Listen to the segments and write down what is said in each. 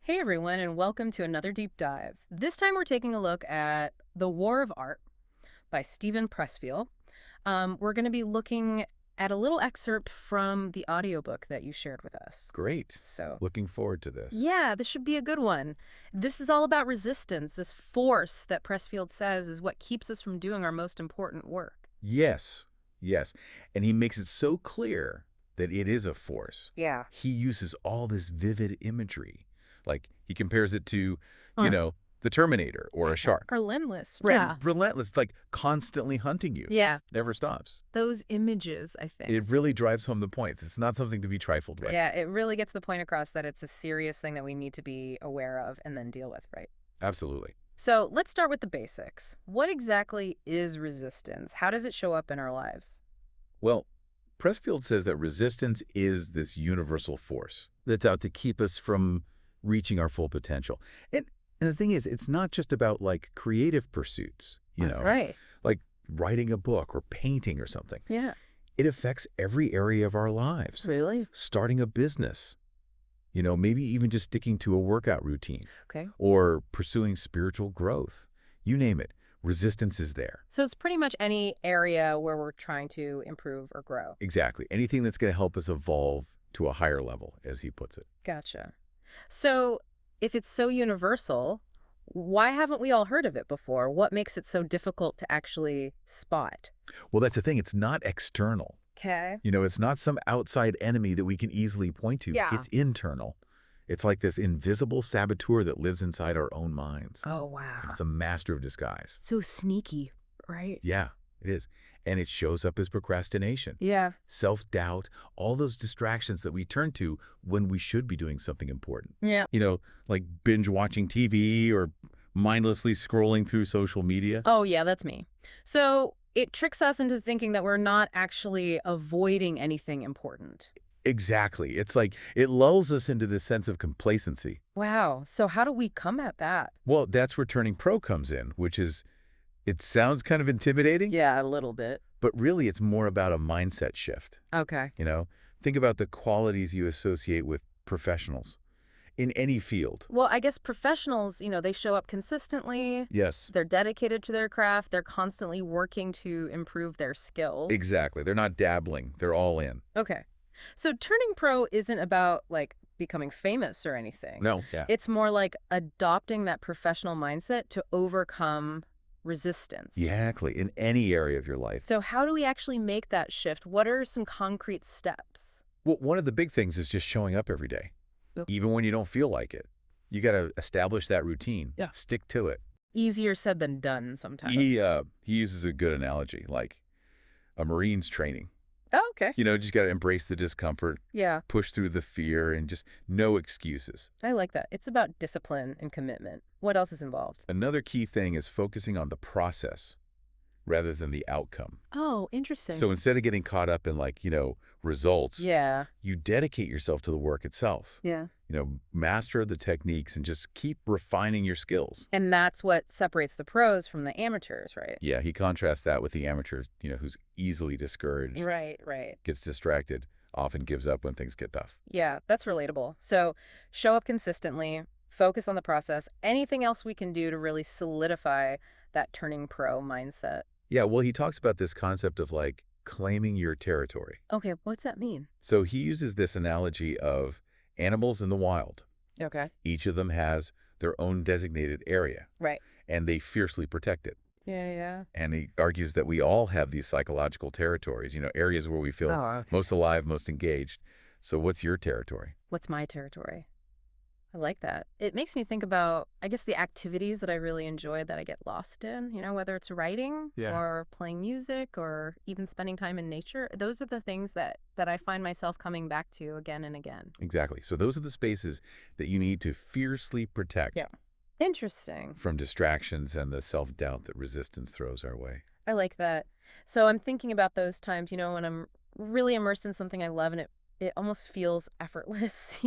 Hey everyone, and welcome to another deep dive. This time we're taking a look at The War of Art by Steven Pressfield. We're going to be looking at a little excerpt from the audiobook that you shared with us. Great. So, Looking forward to this. yeah, this should be a good one. This is all about resistance, this force that Pressfield says is what keeps us from doing our most important work. Yes, yes. And he makes it so clear that it is a force. Yeah. He uses all this vivid imagery. Like he compares it to, Huh. the Terminator or a shark. Relentless. Relentless. It's like constantly hunting you. Yeah. Never stops. Those images, I think. It really drives home the point. It's not something to be trifled with. Yeah, it really gets the point across that it's a serious thing that we need to be aware of and then deal with, right? Absolutely. So let's start with the basics. What exactly is resistance? How does it show up in our lives? Well, Pressfield says that resistance is this universal force that's out to keep us from reaching our full potential. And the thing is, it's not just about like creative pursuits, That's right. like writing a book or painting or something. Yeah. It affects every area of our lives. Really? Starting a business, maybe even just sticking to a workout routine Okay. or pursuing spiritual growth. You name it, resistance is there. So it's pretty much any area where we're trying to improve or grow. Exactly. Anything that's going to help us evolve to a higher level, as he puts it. Gotcha. So if it's so universal, why haven't we all heard of it before? What makes it so difficult to actually spot? Well, that's the thing. It's not external. Okay. It's not some outside enemy that we can easily point to. Yeah. It's internal. It's like this invisible saboteur that lives inside our own minds. Oh, wow. It's a master of disguise. So sneaky, right? Yeah, it is. And it shows up as procrastination, Yeah. self-doubt, all those distractions that we turn to when we should be doing something important. Yeah. Like binge watching TV or mindlessly scrolling through social media. Oh, yeah, that's me. So it tricks us into thinking that we're not actually avoiding anything important. Exactly. It's like it lulls us into this sense of complacency. Wow. So how do we combat that? Well, that's where Turning Pro comes in, which is, it sounds kind of intimidating, Yeah, a little bit. but really it's more about a mindset shift. Okay. Think about the qualities you associate with professionals in any field. Well, I guess professionals, they show up consistently. Yes. They're dedicated to their craft. They're constantly working to improve their skills. Exactly. They're not dabbling. They're all in. Okay. So turning pro isn't about becoming famous or anything. No. Yeah. It's more like adopting that professional mindset to overcome resistance. Exactly. In any area of your life. So how do we actually make that shift? What are some concrete steps? Well, one of the big things is just showing up every day, Yep. even when you don't feel like it. You got to establish that routine. Yeah. Stick to it. Easier said than done sometimes. He uses a good analogy, like a Marine's training. Oh, okay. Just got to embrace the discomfort, Yeah, push through the fear, and just no excuses. I like that. It's about discipline and commitment. What else is involved? Another key thing is focusing on the process rather than the outcome. Oh, interesting. So instead of getting caught up in results, Yeah. you dedicate yourself to the work itself. Yeah. Master the techniques and just keep refining your skills. And that's what separates the pros from the amateurs, right? Yeah, he contrasts that with the amateur, who's easily discouraged, Right. gets distracted, often gives up when things get tough. Yeah, that's relatable. So show up consistently, focus on the process. Anything else we can do to really solidify that turning pro mindset? Yeah, well, he talks about this concept of claiming your territory. Okay, what's that mean? So he uses this analogy of animals in the wild. Okay. Each of them has their own designated area, Right. and they fiercely protect it. Yeah. And he argues that we all have these psychological territories, areas where we feel Oh, okay. most alive, most engaged. So what's your territory? What's my territory? I like that. It makes me think about, I guess, the activities that I really enjoy that I get lost in, whether it's writing Yeah. or playing music or even spending time in nature. Those are the things that I find myself coming back to again and again. Exactly. So those are the spaces that you need to fiercely protect Yeah. Interesting. from distractions and the self-doubt that resistance throws our way. I like that. So I'm thinking about those times, when I'm really immersed in something I love and it almost feels effortless,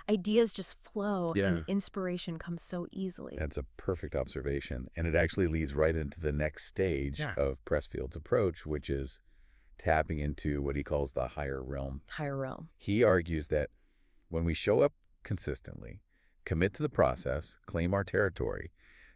ideas just flow Yeah. and inspiration comes so easily. That's a perfect observation. And it actually leads right into the next stage Yeah. of Pressfield's approach, which is tapping into what he calls the higher realm. Higher realm. He argues that when we show up consistently, commit to the process, claim our territory,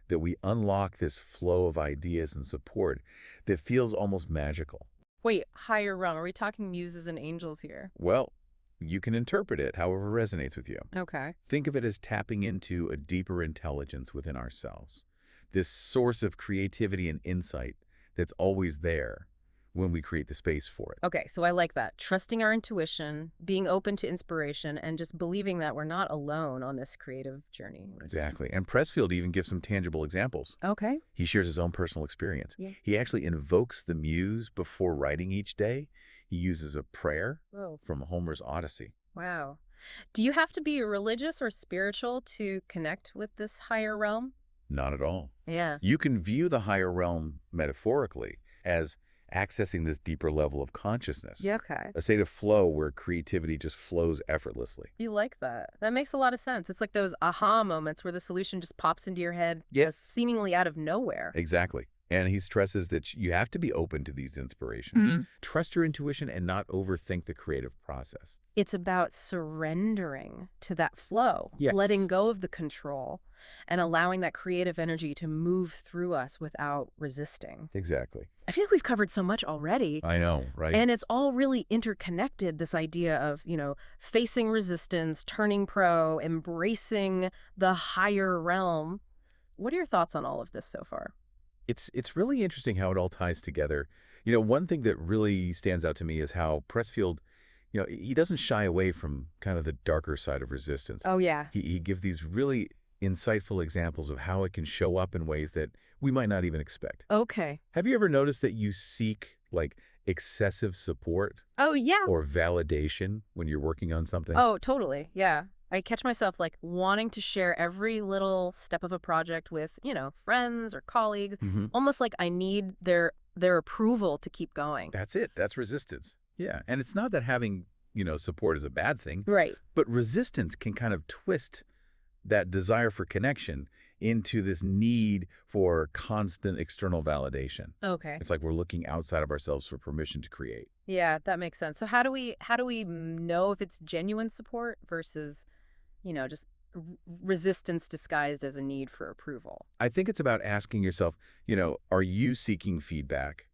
that we unlock this flow of ideas and support that feels almost magical. Wait, higher realm. Are we talking muses and angels here? Well, you can interpret it however resonates with you. Okay. Think of it as tapping into a deeper intelligence within ourselves, this source of creativity and insight that's always there when we create the space for it. Okay, so I like that. Trusting our intuition, being open to inspiration, and just believing that we're not alone on this creative journey. Exactly. And Pressfield even gives some tangible examples. Okay. He shares his own personal experience. Yeah. He actually invokes the muse before writing each day. He uses a prayer Whoa. from Homer's Odyssey. Wow. Do you have to be religious or spiritual to connect with this higher realm? Not at all. Yeah. You can view the higher realm metaphorically as accessing this deeper level of consciousness, Yeah, okay. a state of flow where creativity just flows effortlessly. You like that. That makes a lot of sense. It's like those aha moments where the solution just pops into your head Yep. seemingly out of nowhere. Exactly. And he stresses that you have to be open to these inspirations. Trust your intuition and not overthink the creative process. It's about surrendering to that flow, Yes. letting go of the control, and allowing that creative energy to move through us without resisting. Exactly. I feel like we've covered so much already. I know, right? And it's all really interconnected, this idea of, facing resistance, turning pro, embracing the higher realm. What are your thoughts on all of this so far? It's really interesting how it all ties together. One thing that really stands out to me is how Pressfield, he doesn't shy away from kind of the darker side of resistance. Oh, yeah. He gives these really insightful examples of how it can show up in ways that we might not even expect. Okay. Have you ever noticed that you seek like excessive support Oh, yeah. or validation when you're working on something? Oh, totally. Yeah. I catch myself wanting to share every little step of a project with, friends or colleagues, Mhm. almost like I need their approval to keep going. That's it. That's resistance. Yeah. And it's not that having, support is a bad thing, Right. but resistance can kind of twist that desire for connection into this need for constant external validation. Okay. It's like we're looking outside of ourselves for permission to create. Yeah, that makes sense. So how do we know if it's genuine support versus, just resistance disguised as a need for approval? I think it's about asking yourself, are you seeking feedback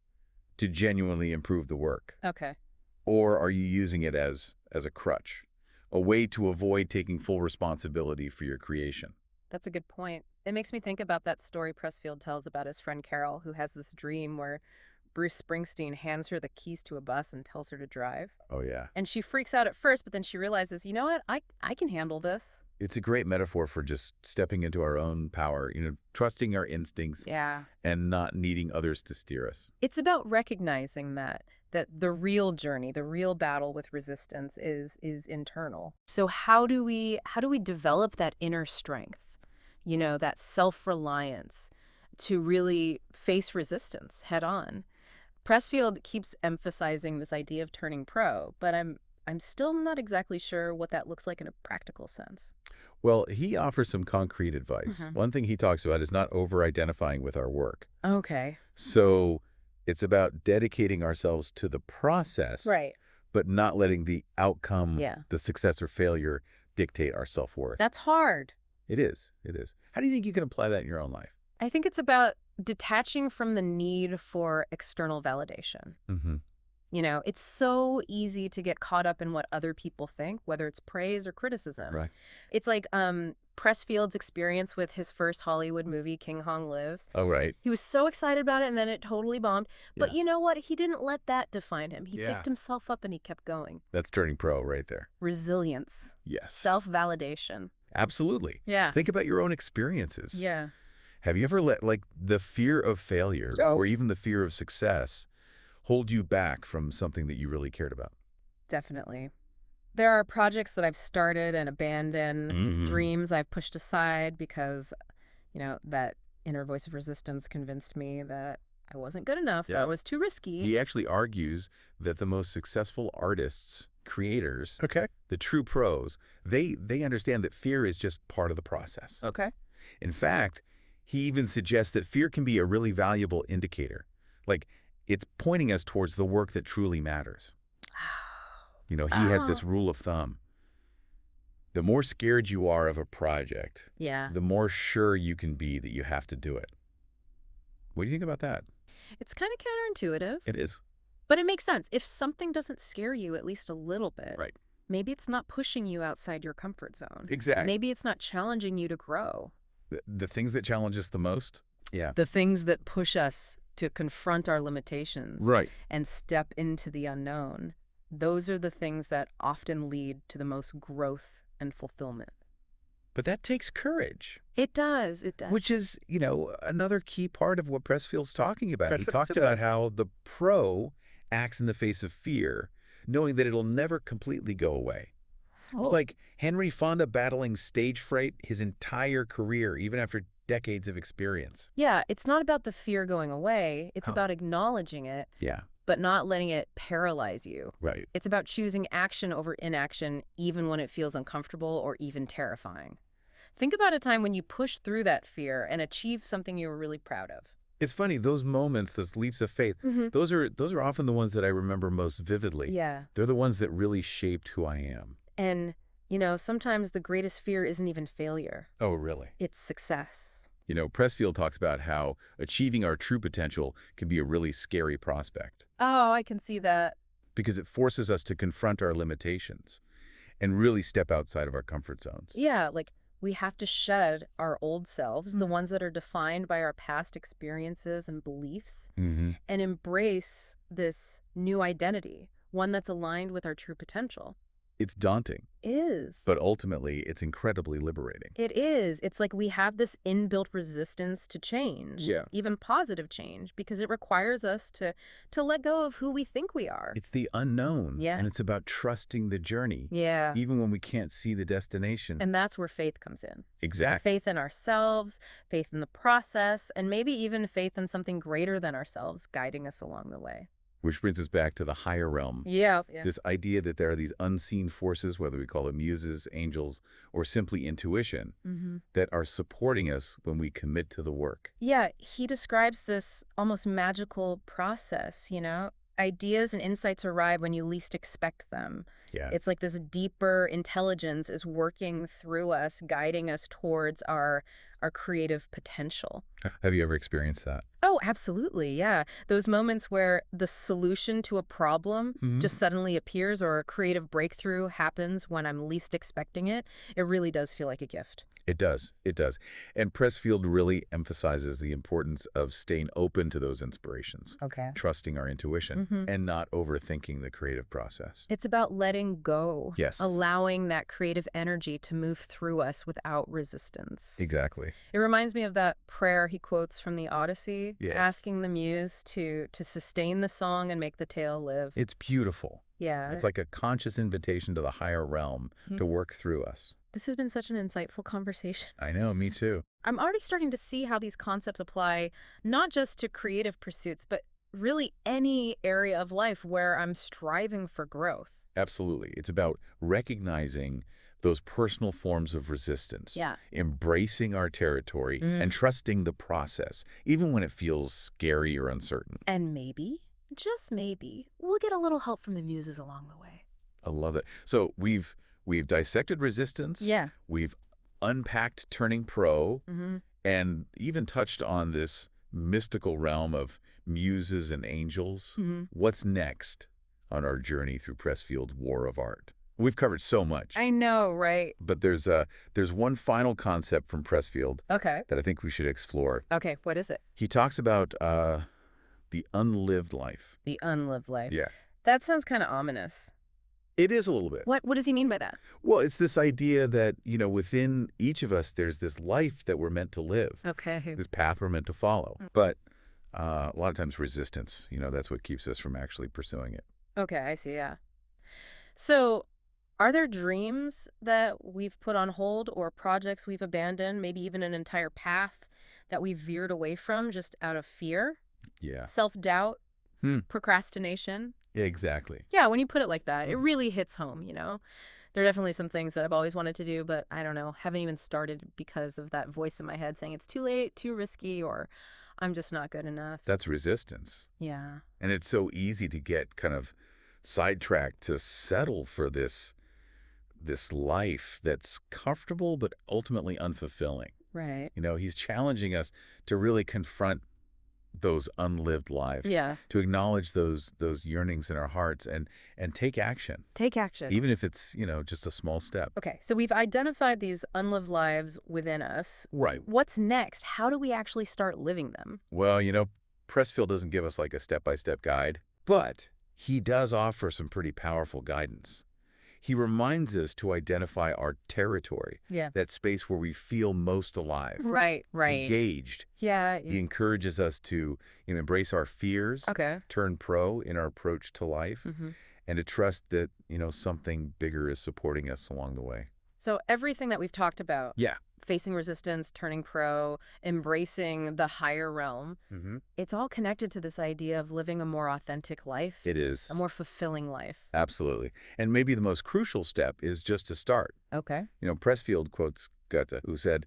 to genuinely improve the work? Okay. Or are you using it as a crutch, a way to avoid taking full responsibility for your creation? That's a good point. It makes me think about that story Pressfield tells about his friend Carol, who has this dream where Bruce Springsteen hands her the keys to a bus and tells her to drive. Oh, yeah. And she freaks out at first, but then she realizes, you know what? I can handle this. It's a great metaphor for just stepping into our own power, trusting our instincts Yeah. and not needing others to steer us. It's about recognizing that the real journey, the real battle with resistance is internal. So how do we develop that inner strength? That self-reliance to really face resistance head on. Pressfield keeps emphasizing this idea of turning pro, but I'm still not exactly sure what that looks like in a practical sense. Well, he offers some concrete advice. Mhm. One thing he talks about is not over-identifying with our work. Okay. So it's about dedicating ourselves to the process, Right. but not letting the outcome, Yeah. the success or failure, dictate our self-worth. That's hard. It is. It is. How do you think you can apply that in your own life? I think it's about detaching from the need for external validation. Mm-hmm. It's so easy to get caught up in what other people think, whether it's praise or criticism. Right. It's like Pressfield's experience with his first Hollywood movie, King Kong Lives. Oh, right. He was so excited about it, and then it totally bombed. But Yeah. you know what? He didn't let that define him. He Yeah. picked himself up and he kept going. That's turning pro right there. Resilience, Yes. self-validation. Absolutely. Yeah. Think about your own experiences. Yeah. Have you ever let the fear of failure Oh. or even the fear of success hold you back from something that you really cared about? Definitely. There are projects that I've started and abandoned, Mhm. dreams I've pushed aside because, that inner voice of resistance convinced me that I wasn't good enough, Yeah. that was too risky. He actually argues that the most successful artists, creators, Okay. the true pros, they understand that fear is just part of the process. Okay. In fact, he even suggests that fear can be a really valuable indicator. Like, it's pointing us towards the work that truly matters. He has this rule of thumb. The more scared you are of a project, Yeah. the more sure you can be that you have to do it. What do you think about that? It's kind of counterintuitive, It is. but it makes sense. If something doesn't scare you at least a little bit, Right. maybe it's not pushing you outside your comfort zone. Exactly. Maybe it's not challenging you to grow. The things that challenge us the most? Yeah. The things that push us to confront our limitations Right. and step into the unknown, those are the things that often lead to the most growth and fulfillment. But that takes courage, It does. It does. which is, another key part of what Pressfield's talking about. He talked about how the pro acts in the face of fear, knowing that it'll never completely go away. It's like Henry Fonda battling stage fright his entire career, even after decades of experience. Yeah, it's not about the fear going away. It's Oh. about acknowledging it, Yeah, but not letting it paralyze you. right. It's about choosing action over inaction, even when it feels uncomfortable or even terrifying. Think about a time when you pushed through that fear and achieved something you were really proud of. It's funny, those moments, those leaps of faith, those are often the ones that I remember most vividly. Yeah. They're the ones that really shaped who I am. And, sometimes the greatest fear isn't even failure. Oh, really? It's success. Pressfield talks about how achieving our true potential can be a really scary prospect Oh, I can see that. because it forces us to confront our limitations and really step outside of our comfort zones. Yeah, like we have to shed our old selves, the ones that are defined by our past experiences and beliefs, Mm-hmm. and embrace this new identity, one that's aligned with our true potential. It's daunting, Is. but ultimately it's incredibly liberating. It is. It's like we have this inbuilt resistance to change, Yeah. even positive change, because it requires us to let go of who we think we are. It's the unknown, Yeah. and it's about trusting the journey, Yeah. even when we can't see the destination. And that's where faith comes in. Exactly. Faith in ourselves, faith in the process, and maybe even faith in something greater than ourselves guiding us along the way. Which brings us back to the higher realm. Yeah. This idea that there are these unseen forces, whether we call them muses, angels, or simply intuition, that are supporting us when we commit to the work. Yeah, he describes this almost magical process, Ideas and insights arrive when you least expect them. Yeah. It's like this deeper intelligence is working through us, guiding us towards our creative potential. Have you ever experienced that? Oh, absolutely. Yeah. Those moments where the solution to a problem just suddenly appears or a creative breakthrough happens when I'm least expecting it, it really does feel like a gift. It does. It does. And Pressfield really emphasizes the importance of staying open to those inspirations, Okay. trusting our intuition, and not overthinking the creative process. It's about letting go. Yes. Allowing that creative energy to move through us without resistance. Exactly. It reminds me of that prayer he quotes from the Odyssey, Yes. asking the muse to sustain the song and make the tale live. It's beautiful. Yeah. It's like a conscious invitation to the higher realm to work through us. This has been such an insightful conversation. I know, me too. I'm already starting to see how these concepts apply not just to creative pursuits, but really any area of life where I'm striving for growth. Absolutely. It's about recognizing those personal forms of resistance, Yeah. embracing our territory, and trusting the process, even when it feels scary or uncertain. And maybe, just maybe, we'll get a little help from the muses along the way. I love it. So we've dissected resistance. Yeah. We've unpacked turning pro, Mm-hmm. and even touched on this mystical realm of muses and angels. Mm-hmm. What's next on our journey through Pressfield's War of Art? We've covered so much. I know, right? But there's one final concept from Pressfield Okay. that I think we should explore. Okay, what is it? He talks about the unlived life. The unlived life. Yeah. That sounds kind of ominous. It is a little bit. What does he mean by that? Well, it's this idea that, within each of us, there's this life that we're meant to live, Okay. this path we're meant to follow. But a lot of times resistance, that's what keeps us from actually pursuing it. Okay, I see, yeah. So, are there dreams that we've put on hold or projects we've abandoned, maybe even an entire path that we veered away from just out of fear? Yeah. Self-doubt? Procrastination? Yeah, exactly. Yeah, when you put it like that, it really hits home, There are definitely some things that I've always wanted to do, but I don't know, haven't even started because of that voice in my head saying it's too late, too risky, or I'm just not good enough. That's resistance. Yeah. And it's so easy to get kind of sidetracked, to settle for this this life that's comfortable but ultimately unfulfilling. Right. He's challenging us to really confront those unlived lives, Yeah. to acknowledge those yearnings in our hearts and take action, Take action. even if it's, just a small step. Okay, so we've identified these unlived lives within us. Right. What's next? How do we actually start living them? Well, Pressfield doesn't give us like a step-by-step guide, but he does offer some pretty powerful guidance. He reminds us to identify our territory, Yeah. that space where we feel most alive, Right, right. engaged. Yeah. He encourages us to embrace our fears, Okay. turn pro in our approach to life, hmm and to trust that, something bigger is supporting us along the way. So everything that we've talked about, Yeah. facing resistance, turning pro, embracing the higher realm, it's all connected to this idea of living a more authentic life, It is. a more fulfilling life. Absolutely. And maybe the most crucial step is just to start. Okay. Pressfield quotes Goethe, who said,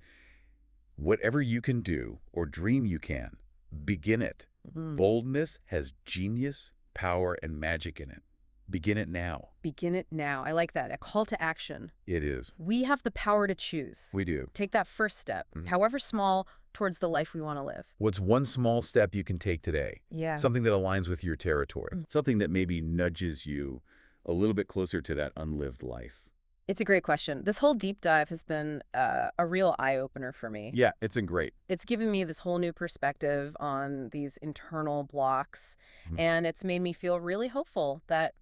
"Whatever you can do or dream you can, begin it. Mm. Boldness has genius, power, and magic in it. Begin it now." Begin it now. I like that. A call to action. It is. We have the power to choose. We do. Take that first step, however small, towards the life we want to live. What's one small step you can take today? Yeah. Something that aligns with your territory. Something that maybe nudges you a little bit closer to that unlived life. It's a great question. This whole deep dive has been a real eye-opener for me. Yeah, it's been great. It's given me this whole new perspective on these internal blocks, and it's made me feel really hopeful that,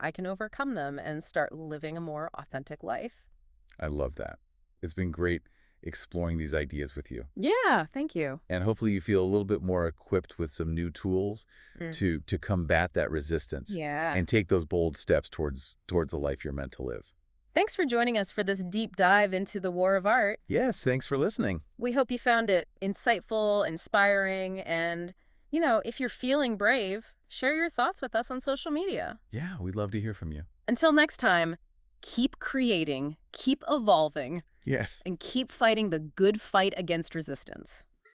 I can overcome them and start living a more authentic life. I love that. It's been great exploring these ideas with you. Yeah, thank you. And hopefully you feel a little bit more equipped with some new tools to combat that resistance Yeah. and take those bold steps towards the life you're meant to live. Thanks for joining us for this deep dive into the war of art. Yes, thanks for listening. We hope you found it insightful, inspiring, and, if you're feeling brave, share your thoughts with us on social media. Yeah, we'd love to hear from you. Until next time, keep creating, keep evolving, Yes. and keep fighting the good fight against resistance.